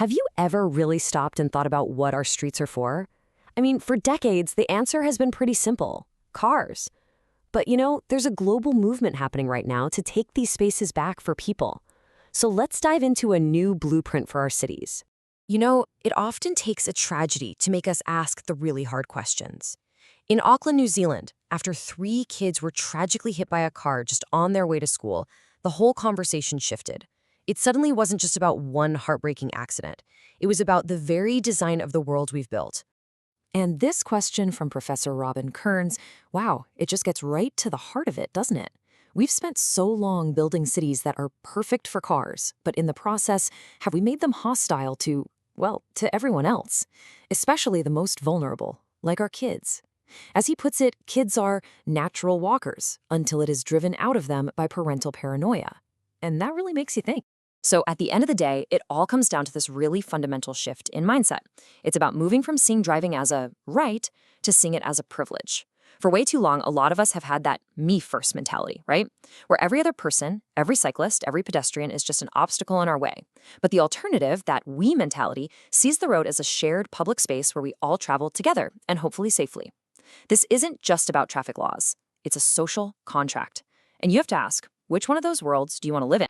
Have you ever really stopped and thought about what our streets are for? I mean, for decades, the answer has been pretty simple: cars. But there's a global movement happening right now to take these spaces back for people. So let's dive into a new blueprint for our cities. It often takes a tragedy to make us ask the really hard questions. In Auckland, New Zealand, after 3 kids were tragically hit by a car just on their way to school, the whole conversation shifted. It suddenly wasn't just about one heartbreaking accident. It was about the very design of the world we've built. And this question from Professor Robin Kearns, wow, it just gets right to the heart of it, doesn't it? We've spent so long building cities that are perfect for cars, but in the process, have we made them hostile to, well, to everyone else, especially the most vulnerable, like our kids? As he puts it, kids are natural walkers until it is driven out of them by parental paranoia. And that really makes you think. So at the end of the day, it all comes down to this really fundamental shift in mindset. It's about moving from seeing driving as a right to seeing it as a privilege. For way too long, a lot of us have had that me-first mentality, right? Where every other person, every cyclist, every pedestrian is just an obstacle in our way. But the alternative, that we mentality, sees the road as a shared public space where we all travel together and hopefully safely. This isn't just about traffic laws. It's a social contract. And you have to ask, which one of those worlds do you want to live in?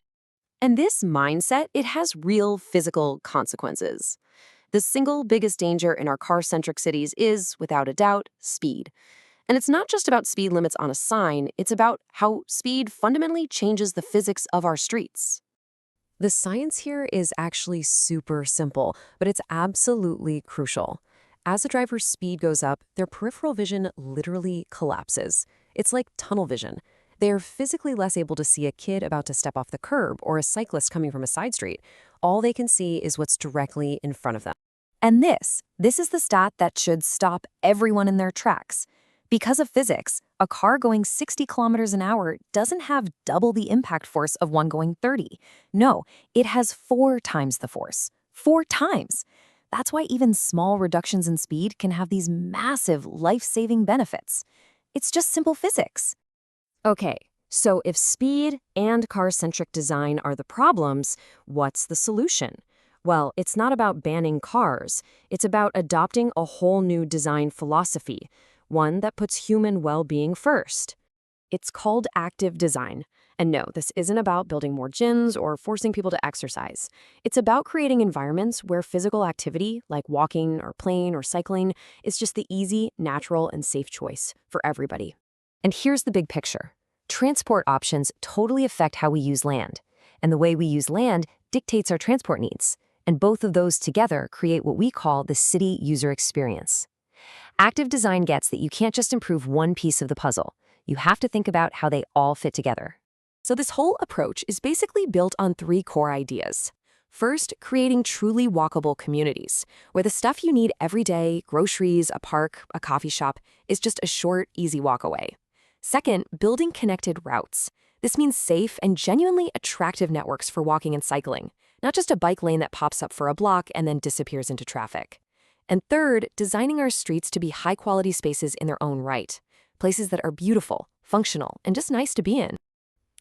And this mindset, it has real physical consequences. The single biggest danger in our car-centric cities is, without a doubt, speed. And it's not just about speed limits on a sign, it's about how speed fundamentally changes the physics of our streets. The science here is actually super simple, but it's absolutely crucial. As a driver's speed goes up, their peripheral vision literally collapses. It's like tunnel vision. They are physically less able to see a kid about to step off the curb or a cyclist coming from a side street. All they can see is what's directly in front of them. And this is the stat that should stop everyone in their tracks. Because of physics, a car going 60 kilometers an hour doesn't have double the impact force of one going 30. No, it has 4 times the force. 4 times! That's why even small reductions in speed can have these massive life-saving benefits. It's just simple physics. Okay, so if speed and car-centric design are the problems, what's the solution? Well, it's not about banning cars. It's about adopting a whole new design philosophy, one that puts human well-being first. It's called active design. And no, this isn't about building more gyms or forcing people to exercise. It's about creating environments where physical activity, like walking or playing or cycling, is just the easy, natural, and safe choice for everybody. And here's the big picture. Transport options totally affect how we use land. And the way we use land dictates our transport needs. And both of those together create what we call the city user experience. Active design gets that you can't just improve one piece of the puzzle. You have to think about how they all fit together. So this whole approach is basically built on 3 core ideas. First, creating truly walkable communities, where the stuff you need every day, groceries, a park, a coffee shop, is just a short, easy walk away. Second, building connected routes. This means safe and genuinely attractive networks for walking and cycling, not just a bike lane that pops up for a block and then disappears into traffic. And third, designing our streets to be high-quality spaces in their own right, places that are beautiful, functional, and just nice to be in.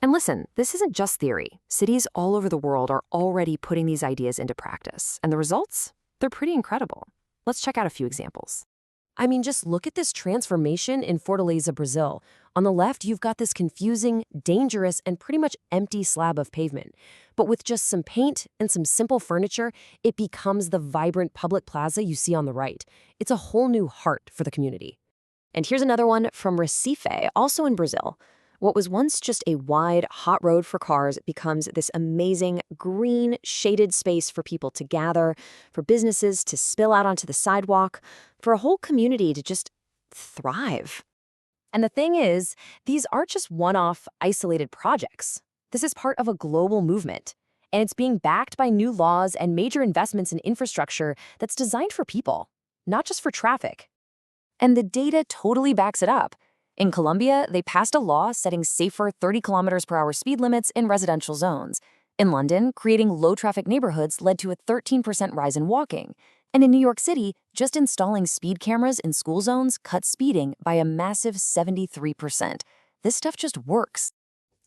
And listen, this isn't just theory. Cities all over the world are already putting these ideas into practice, and the results? They're pretty incredible. Let's check out a few examples. I mean, just look at this transformation in Fortaleza, Brazil. On the left, you've got this confusing, dangerous, and pretty much empty slab of pavement. But with just some paint and some simple furniture, it becomes the vibrant public plaza you see on the right. It's a whole new heart for the community. And here's another one from Recife, also in Brazil. What was once just a wide, hot road for cars becomes this amazing, green, shaded space for people to gather, for businesses to spill out onto the sidewalk, for a whole community to just thrive. And the thing is, these aren't just one-off, isolated projects. This is part of a global movement, and it's being backed by new laws and major investments in infrastructure that's designed for people, not just for traffic. And the data totally backs it up. In Colombia, they passed a law setting safer 30 kilometers per hour speed limits in residential zones. In London, creating low-traffic neighborhoods led to a 13% rise in walking. And in New York City, just installing speed cameras in school zones cut speeding by a massive 73%. This stuff just works.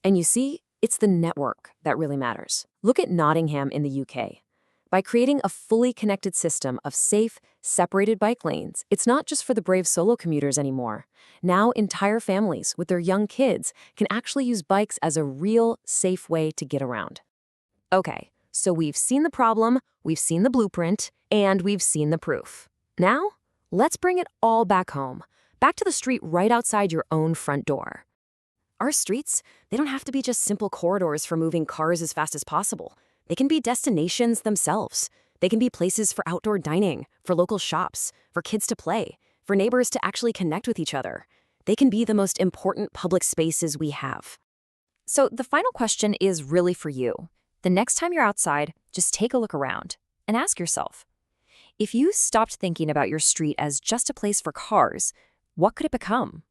And you see, it's the network that really matters. Look at Nottingham in the UK. By creating a fully connected system of safe, separated bike lanes, it's not just for the brave solo commuters anymore. Now, entire families with their young kids can actually use bikes as a real, safe way to get around. Okay, so we've seen the problem, we've seen the blueprint, and we've seen the proof. Now, let's bring it all back home, back to the street right outside your own front door. Our streets, they don't have to be just simple corridors for moving cars as fast as possible. They can be destinations themselves. They can be places for outdoor dining, for local shops, for kids to play, for neighbors to actually connect with each other. They can be the most important public spaces we have. So the final question is really for you. The next time you're outside, just take a look around and ask yourself, if you stopped thinking about your street as just a place for cars, what could it become?